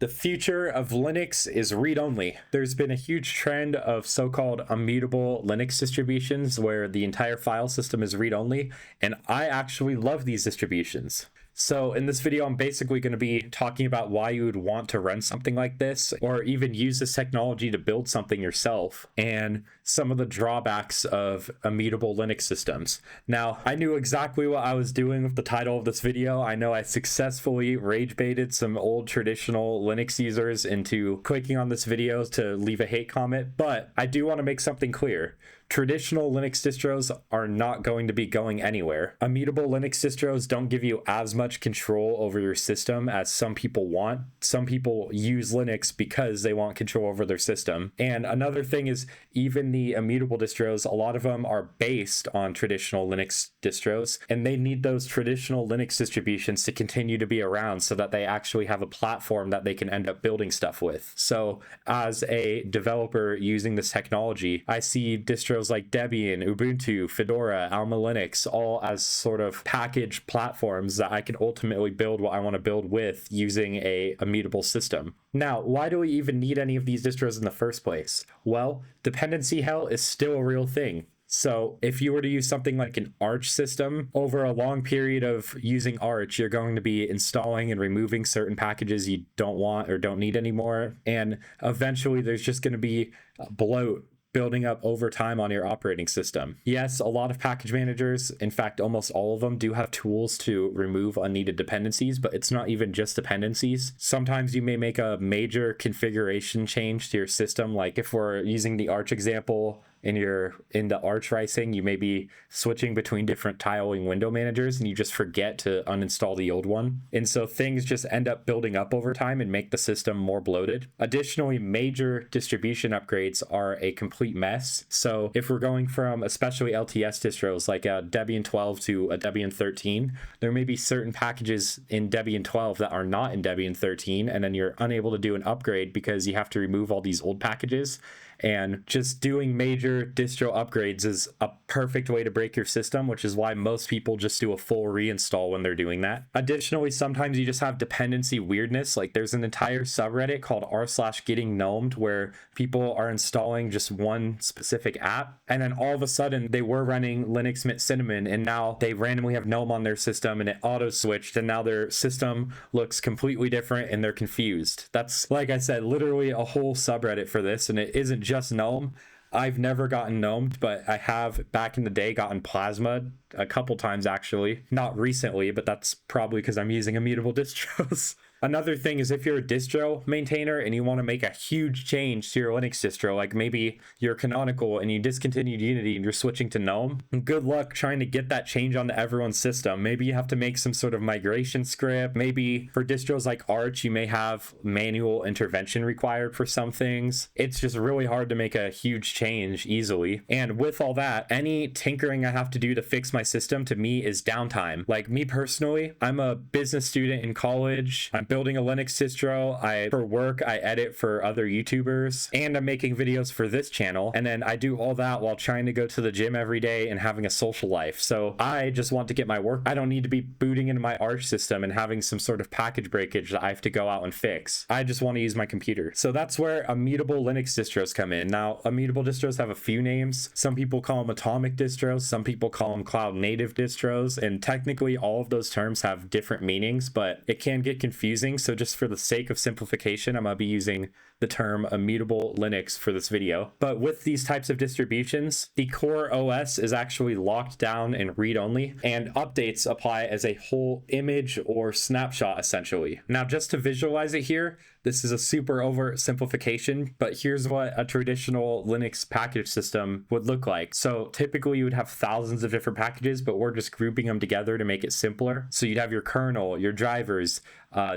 The future of Linux is read-only. There's been a huge trend of so-called immutable Linux distributions where the entire file system is read-only, and I actually love these distributions. So in this video, I'm basically going to be talking about why you would want to run something like this, or even use this technology to build something yourself, and some of the drawbacks of immutable Linux systems. Now, I knew exactly what I was doing with the title of this video. I know I successfully rage baited some old traditional Linux users into clicking on this video to leave a hate comment, but I do want to make something clear. Traditional Linux distros are not going to be going anywhere. Immutable Linux distros don't give you as much control over your system as some people want. Some people use Linux because they want control over their system. And another thing is, even the immutable distros, a lot of them are based on traditional Linux distros, and they need those traditional Linux distributions to continue to be around so that they actually have a platform that they can end up building stuff with. So as a developer using this technology, I see distros like Debian, Ubuntu, Fedora, Alma Linux, all as sort of package platforms that I can ultimately build what I want to build with using a immutable system. Now, why do we even need any of these distros in the first place? Well, dependency hell is still a real thing. So if you were to use something like an Arch system, over a long period of using Arch, you're going to be installing and removing certain packages you don't want or don't need anymore. And eventually there's just going to be bloat building up over time on your operating system. Yes, a lot of package managers, in fact, almost all of them, do have tools to remove unneeded dependencies, but it's not even just dependencies. Sometimes you may make a major configuration change to your system, like if we're using the Arch example, in the Arch racing, you may be switching between different tiling window managers and you just forget to uninstall the old one. And so things just end up building up over time and make the system more bloated. Additionally, major distribution upgrades are a complete mess. So if we're going from especially LTS distros like a Debian 12 to a Debian 13, there may be certain packages in Debian 12 that are not in Debian 13, and then you're unable to do an upgrade because you have to remove all these old packages. And just doing major distro upgrades is a perfect way to break your system, which is why most people just do a full reinstall when they're doing that. Additionally, sometimes you just have dependency weirdness. Like there's an entire subreddit called r/gettinggnomed where people are installing just one specific app, and then all of a sudden they were running Linux Mint Cinnamon, and now they randomly have GNOME on their system and it auto switched, and now their system looks completely different and they're confused. That's, like I said, literally a whole subreddit for this, and it isn't just GNOME. I've never gotten gnomed, but I have back in the day gotten plasma a couple times actually. Not recently, but that's probably because I'm using immutable distros. Another thing is if you're a distro maintainer and you want to make a huge change to your Linux distro, like maybe you're Canonical and you discontinued Unity and you're switching to GNOME, good luck trying to get that change onto everyone's system. Maybe you have to make some sort of migration script. Maybe for distros like Arch, you may have manual intervention required for some things. It's just really hard to make a huge change easily. And with all that, any tinkering I have to do to fix my system to me is downtime. Like me personally, I'm a business student in college. I'm building a Linux distro. For work, I edit for other YouTubers, and I'm making videos for this channel. And then I do all that while trying to go to the gym every day and having a social life. So I just want to get my work. I don't need to be booting into my Arch system and having some sort of package breakage that I have to go out and fix. I just want to use my computer. So that's where immutable Linux distros come in. Now, immutable distros have a few names. Some people call them atomic distros. Some people call them cloud native distros. And technically all of those terms have different meanings, but it can get confusing. So just for the sake of simplification, I'm going to be using the term immutable Linux for this video. But with these types of distributions, the core OS is actually locked down and read-only, and updates apply as a whole image or snapshot essentially. Now, just to visualize it here, this is a super oversimplification, but here's what a traditional Linux package system would look like. So typically you would have thousands of different packages, but we're just grouping them together to make it simpler. So you'd have your kernel, your drivers,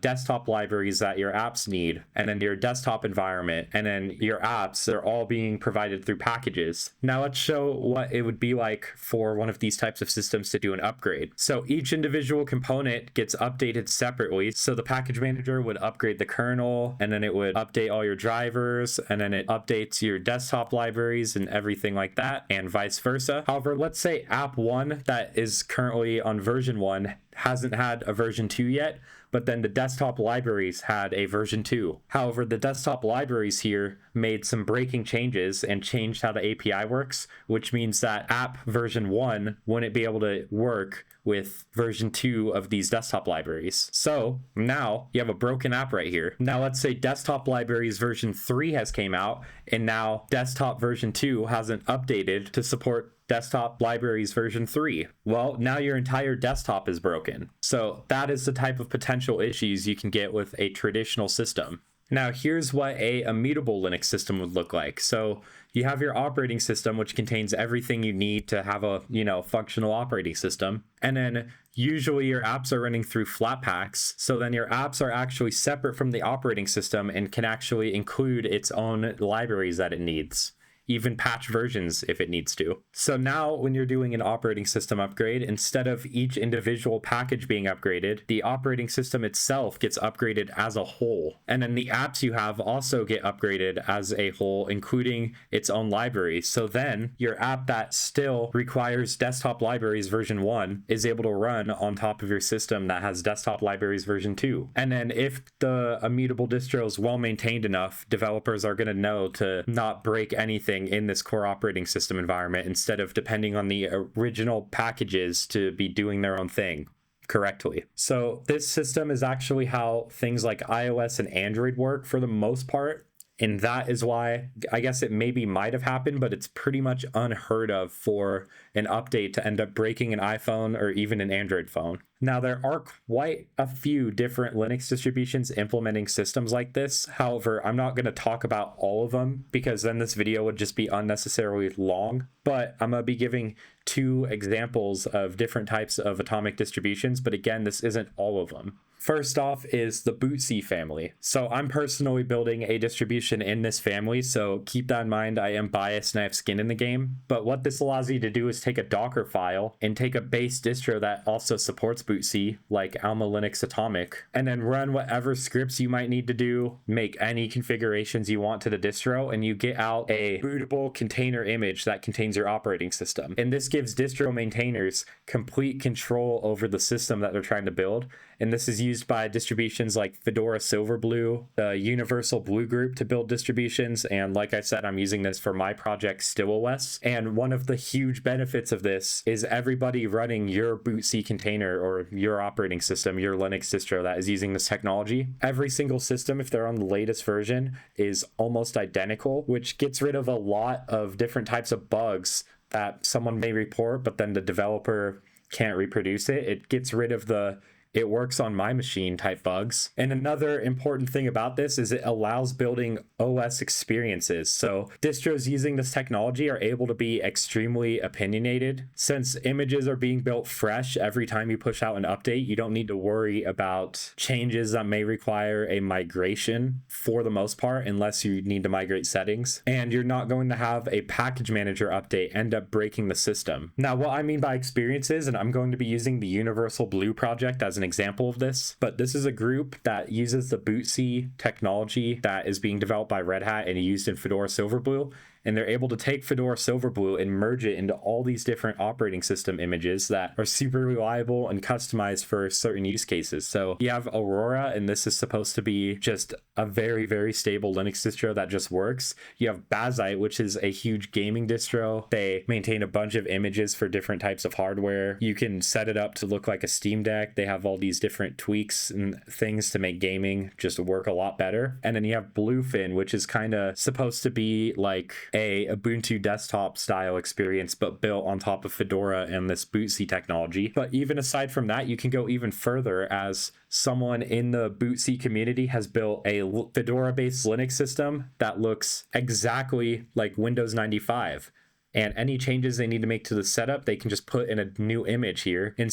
desktop libraries that your apps need, and then your desktop environment, and then your apps. They're all being provided through packages. Now let's show what it would be like for one of these types of systems to do an upgrade. So each individual component gets updated separately. So the package manager would upgrade the kernel, and then it would update all your drivers, and then it updates your desktop libraries and everything like that, and vice versa. However, let's say app 1 that is currently on version 1 hasn't had a version 2 yet, but then the desktop libraries had a version 2. However, the desktop libraries here made some breaking changes and changed how the API works, which means that app version 1 wouldn't be able to work with version 2 of these desktop libraries. So now you have a broken app right here. Now let's say desktop libraries version 3 has came out, and now desktop version 2 hasn't updated to support desktop libraries version 3. Well, now your entire desktop is broken. So that is the type of potential issues you can get with a traditional system. Now here's what a immutable Linux system would look like. So you have your operating system, which contains everything you need to have a, functional operating system. And then usually your apps are running through Flatpaks. So then your apps are actually separate from the operating system and can actually include its own libraries that it needs, even patch versions if it needs to. So now when you're doing an operating system upgrade, instead of each individual package being upgraded, the operating system itself gets upgraded as a whole. And then the apps you have also get upgraded as a whole, including its own libraries. So then your app that still requires desktop libraries version 1 is able to run on top of your system that has desktop libraries version 2. And then if the immutable distro is well maintained enough, developers are going to know to not break anything in this core operating system environment instead of depending on the original packages to be doing their own thing correctly. So this system is actually how things like iOS and Android work for the most part. And that is why I guess it maybe might have happened, but it's pretty much unheard of for an update to end up breaking an iPhone or even an Android phone. Now, there are quite a few different Linux distributions implementing systems like this. However, I'm not going to talk about all of them because then this video would just be unnecessarily long. But I'm going to be giving 2 examples of different types of atomic distributions. But again, this isn't all of them. First off is the Bootc family. So I'm personally building a distribution in this family, so keep that in mind. I am biased and I have skin in the game. But what this allows you to do is take a Docker file and take a base distro that also supports Bootc, like Alma Linux Atomic, and then run whatever scripts you might need to do, make any configurations you want to the distro, and you get out a bootable container image that contains your operating system. And this gives distro maintainers complete control over the system that they're trying to build. And this is used by distributions like Fedora Silverblue, the Universal Blue Group to build distributions. And like I said, I'm using this for my project StillOS. And one of the huge benefits of this is everybody running your Bootc container or your operating system, your Linux distro that is using this technology. Every single system, if they're on the latest version, is almost identical, which gets rid of a lot of different types of bugs that someone may report, but then the developer can't reproduce it. It gets rid of the "it works on my machine" type bugs. And another important thing about this is it allows building OS experiences. So distros using this technology are able to be extremely opinionated. Since images are being built fresh every time you push out an update, you don't need to worry about changes that may require a migration for the most part, unless you need to migrate settings. And you're not going to have a package manager update end up breaking the system. Now, what I mean by experiences, and I'm going to be using the Universal Blue project as an example of this, but this is a group that uses the Bootc technology that is being developed by Red Hat and used in Fedora Silverblue. And they're able to take Fedora Silverblue and merge it into all these different operating system images that are super reliable and customized for certain use cases. So you have Aurora, and this is supposed to be just a very, very stable Linux distro that just works. You have Bazzite, which is a huge gaming distro. They maintain a bunch of images for different types of hardware. You can set it up to look like a Steam Deck. They have all these different tweaks and things to make gaming just work a lot better. And then you have Bluefin, which is kind of supposed to be like a Ubuntu desktop style experience, but built on top of Fedora and this Bootc technology. But even aside from that, you can go even further, as someone in the Bootc community has built a Fedora-based Linux system that looks exactly like Windows 95. And any changes they need to make to the setup, they can just put in a new image here. And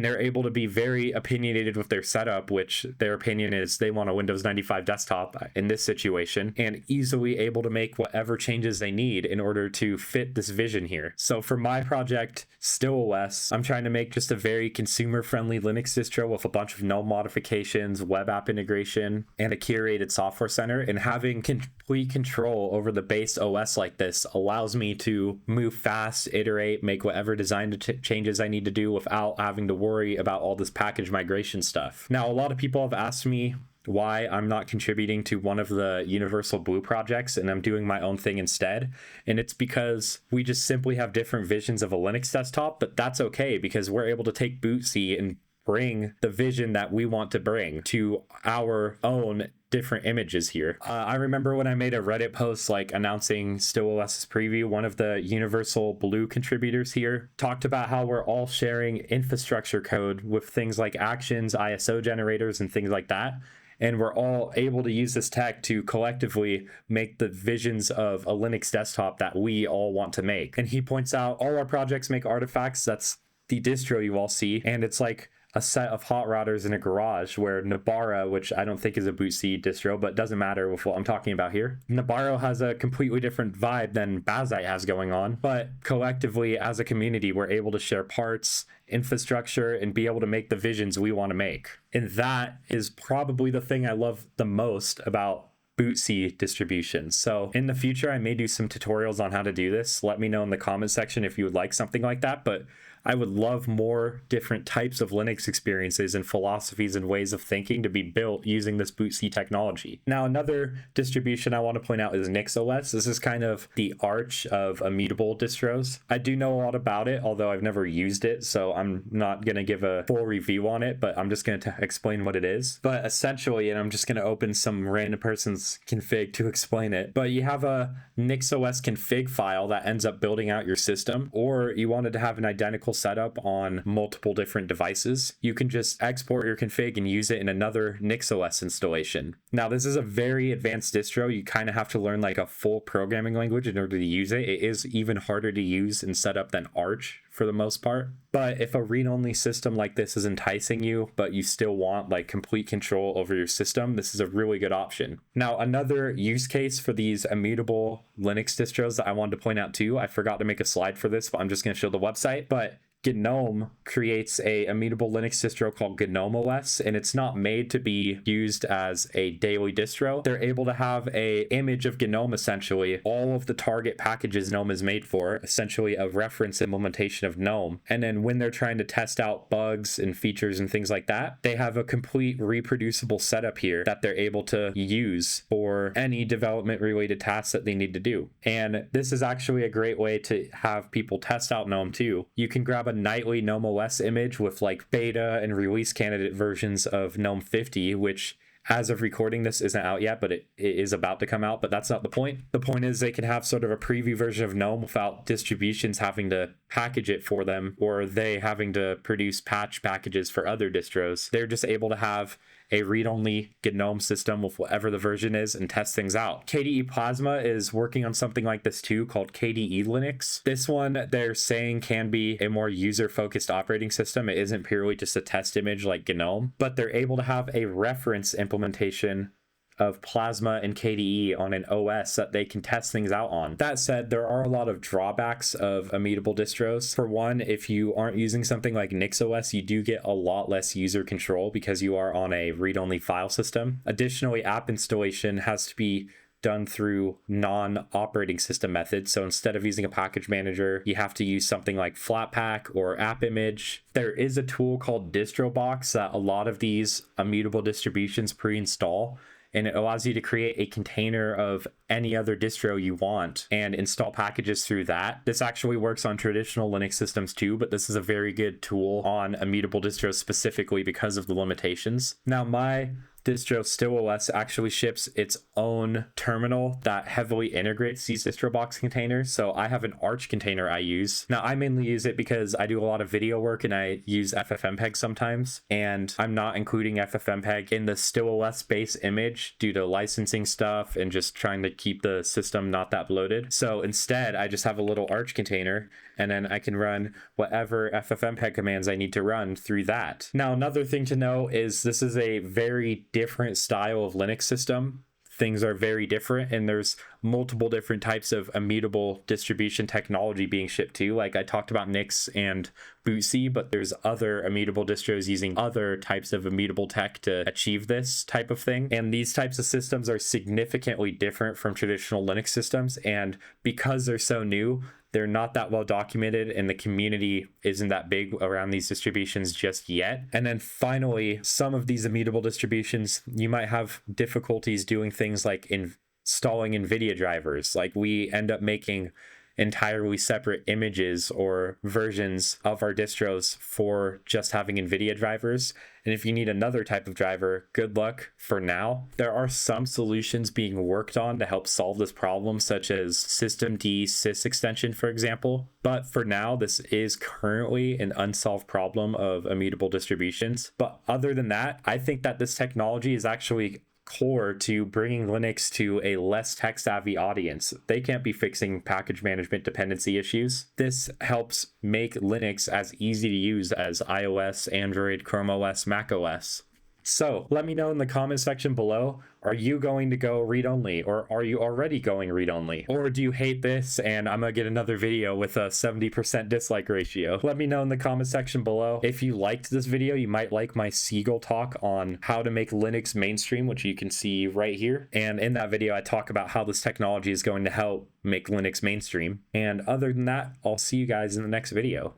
they're able to be very opinionated with their setup, which their opinion is they want a Windows 95 desktop in this situation, and easily able to make whatever changes they need in order to fit this vision here. So for my project, StillOS, I'm trying to make just a very consumer-friendly Linux distro with a bunch of no modifications, web app integration, and a curated software center. And having complete control over the base OS like this allows me to to move fast, iterate, make whatever design changes I need to do without having to worry about all this package migration stuff. Now, a lot of people have asked me why I'm not contributing to one of the Universal Blue projects and I'm doing my own thing instead. And it's because we just simply have different visions of a Linux desktop, but that's okay because we're able to take Bootc and bring the vision that we want to bring to our own different images here. I remember when I made a Reddit post like announcing StillOS's preview, one of the Universal Blue contributors here talked about how we're all sharing infrastructure code with things like actions, ISO generators, and things like that. And we're all able to use this tech to collectively make the visions of a Linux desktop that we all want to make. And he points out all our projects make artifacts. That's the distro you all see. And it's like a set of hot routers in a garage, where Nabarro, which I don't think is a Bootc distro, but doesn't matter with what I'm talking about here. Nabarro has a completely different vibe than Bazite has going on, but collectively as a community, we're able to share parts, infrastructure, and be able to make the visions we want to make. And that is probably the thing I love the most about Bootc distributions. So in the future, I may do some tutorials on how to do this. Let me know in the comment section if you would like something like that, but I would love more different types of Linux experiences and philosophies and ways of thinking to be built using this Bootc technology. Now, another distribution I want to point out is NixOS. This is kind of the arch of immutable distros. I do know a lot about it, although I've never used it, so I'm not going to give a full review on it, but I'm just going to explain what it is. But essentially, and I'm just going to open some random person's config to explain it, but you have a NixOS config file that ends up building out your system, or you wanted to have an identical setup on multiple different devices, you can just export your config and use it in another NixOS installation. Now, this is a very advanced distro. You kind of have to learn like a full programming language in order to use it. It is even harder to use and set up than Arch for the most part. But if a read-only system like this is enticing you, but you still want like complete control over your system, this is a really good option. Now, another use case for these immutable Linux distros that I wanted to point out too, I forgot to make a slide for this, but I'm just going to show the website. But GNOME creates a immutable Linux distro called GNOME OS, and it's not made to be used as a daily distro. They're able to have a image of GNOME, essentially all of the target packages GNOME is made for, essentially a reference implementation of GNOME. And then when they're trying to test out bugs and features and things like that, they have a complete reproducible setup here that they're able to use for any development related tasks that they need to do. And this is actually a great way to have people test out GNOME too. You can grab a nightly GNOME OS image with like beta and release candidate versions of GNOME 50, which as of recording this isn't out yet, but it is about to come out, but that's not the point. The point is they can have sort of a preview version of GNOME without distributions having to package it for them, or they having to produce patch packages for other distros. They're just able to have a read-only GNOME system with whatever the version is and test things out. KDE Plasma is working on something like this too, called KDE Linux. This one they're saying can be a more user-focused operating system. It isn't purely just a test image like GNOME, but they're able to have a reference implementation of Plasma and KDE on an OS that they can test things out on. That said, there are a lot of drawbacks of immutable distros. For one, if you aren't using something like NixOS, you do get a lot less user control because you are on a read-only file system. Additionally, app installation has to be done through non-operating system methods. So instead of using a package manager, you have to use something like Flatpak or AppImage. There is a tool called Drawbacks that a lot of these immutable distributions pre-install, and it allows you to create a container of any other distro you want and install packages through that. This actually works on traditional Linux systems too, but this is a very good tool on immutable distros specifically because of the limitations. Now, my distro StillOS actually ships its own terminal that heavily integrates these DistroBox containers. So I have an Arch container I use. Now, I mainly use it because I do a lot of video work and I use FFmpeg sometimes, and I'm not including FFmpeg in the StillOS base image due to licensing stuff and just trying to keep the system not that bloated. So instead, I just have a little Arch container, and then I can run whatever FFmpeg commands I need to run through that. Now, another thing to know is this is a very different style of Linux system. Things are very different, and there's multiple different types of immutable distribution technology being shipped too. Like I talked about Nix and Bootc, but there's other immutable distros using other types of immutable tech to achieve this type of thing. And these types of systems are significantly different from traditional Linux systems. And because they're so new, They're not that well documented, and the community isn't that big around these distributions just yet. And then finally, some of these immutable distributions, you might have difficulties doing things like installing NVIDIA drivers. Like we end up making entirely separate images or versions of our distros for just having NVIDIA drivers. And if you need another type of driver, good luck for now. There are some solutions being worked on to help solve this problem, such as systemd sys extension, for example. But for now, this is currently an unsolved problem of immutable distributions. But other than that, I think that this technology is actually core to bringing Linux to a less tech-savvy audience. They can't be fixing package management dependency issues. This helps make Linux as easy to use as iOS, Android, Chrome OS, Mac OS. So let me know in the comment section below, are you going to go read-only, or are you already going read-only? Or do you hate this and I'm gonna get another video with a 70% dislike ratio? Let me know in the comment section below. If you liked this video, you might like my Seagull talk on how to make Linux mainstream, which you can see right here. And in that video, I talk about how this technology is going to help make Linux mainstream. And other than that, I'll see you guys in the next video.